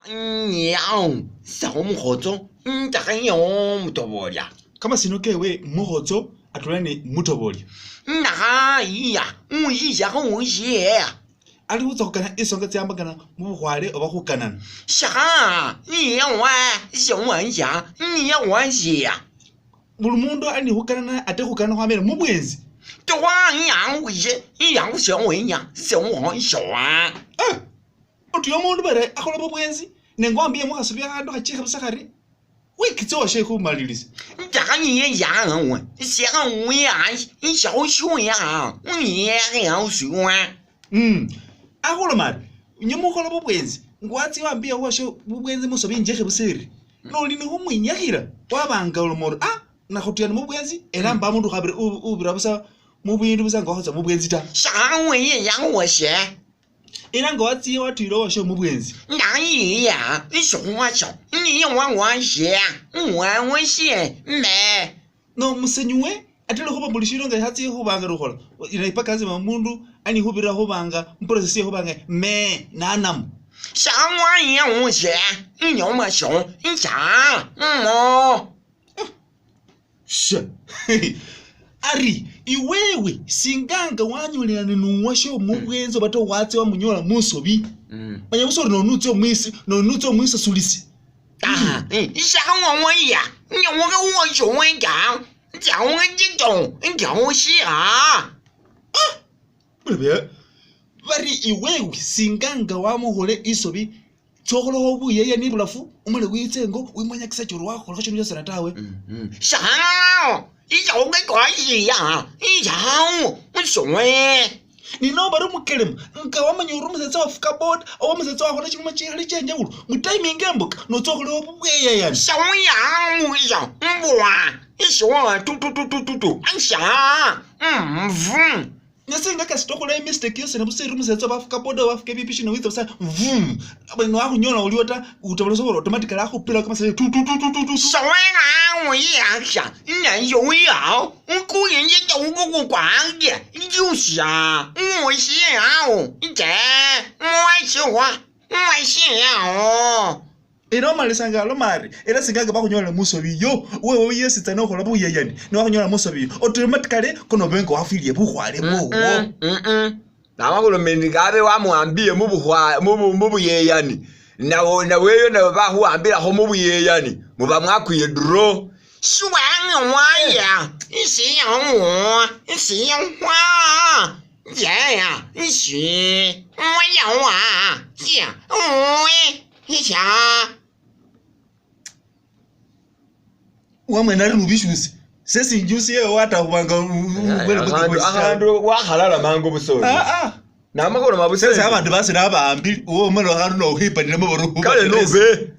Nyao, sao mhozo, ndakanyo mutobolya. Kama sinokewe muhozo atulane mutobolya. Na iya, uyiya konje. Ali uzokana isonga tsambagana mubuhwale obahukanana. Sha, niyawa, shomwanja, niyawanjia. Buli mundu ani hukanana ate hukana hwamera mubwenzi. Twa yang uye, yang shomwenya, shomwonshoa. Otuyo mundu bare akola mubwenzi. Nengwambie muhasubya hando hachika busakari. Wikitso shehu malilisi. Ndakanyi yang, shang ya, shao ya, ya shwa. Akola mari. Nyemukola mubwenzi. Ngwatsi wambia washo mubwenzi musobi njehe busiri. No lini humwinyahira. Wabanga ulomoro. Na khotiyana mubwenzi era mba mundu khabire ubira busa mubindu busa ngohoza mubwenzi ta. Shang ye yang wo she. Era ngwatsi watwiro washo mubwenzi. Nanyi ya, shwa sho. Ni wa she. Wa she me. No musenywe atelo hoba mulishiro nga hatsi hubanga ruhola. Ina ipakazi mundu ani hubira hubanga mprocess hubanga me na nam. Shang wa ye wo she. Nyoma sho. Sha. Mo. Sha. Ari iwewe singanga wanyulirana nuwasho mubwenzo bato watse wa munyola musobi. Banya busoro no nutso mwisi sulisi. Shang wa ya. Nyowa ga wo sho wen ga. Jiao nge jidong, jiao xia. Bebe. Bari iwewe singanga wamuhole isobi. Tsokolo hobu yeye ni bulafu umale witsengo wimanya kisachoro wako lokho cyo sana tawe. Shang. Jiao ge kwa xia. Jiao, ushwe. Ni no baro mukelem nka wamanya urumusetsa wafuka board awamusetsa wahola chimwe chihali chenje ulu mu timing embuka no tsokolo hobu yeye yani. Shang ya mu ya. Mbwa. Ishwa tu. Ansha. Vum. Nesinga kasitokolo mistake yose nabuseri umusetsa bafuka board wafuka bipishi no witsa vum. Abano waho nyola uliota utabaloso automatically akupila kama se tu. Shawena wo ya sha. Na yo ya. Ku yin ye dou ku kwang de. Jiu xia. Wo xia o. Je. Mo xwa. Mo xia o. Ino malisanga lo mari era singaga bakunyola musobi yo wewe yesi tsana hola bu yeyani no bakunyola musobi automatically kono bengo afilie buhwale bo na makulo mendigabe wamwambie mubu yeyani na weyo na bahuambira ho mubu yeyani muba mwakwiye draw shwanga waya isi yanwa yeah ishi wayawa ya oi hisha wamwe rubishusi sesi njusi yewe watahubanga ubele kuko ahandu wahalala mango busoro na makoro mabusese abantu basira abambi uwo mwana hano no hipanira mu boruhuka kale no be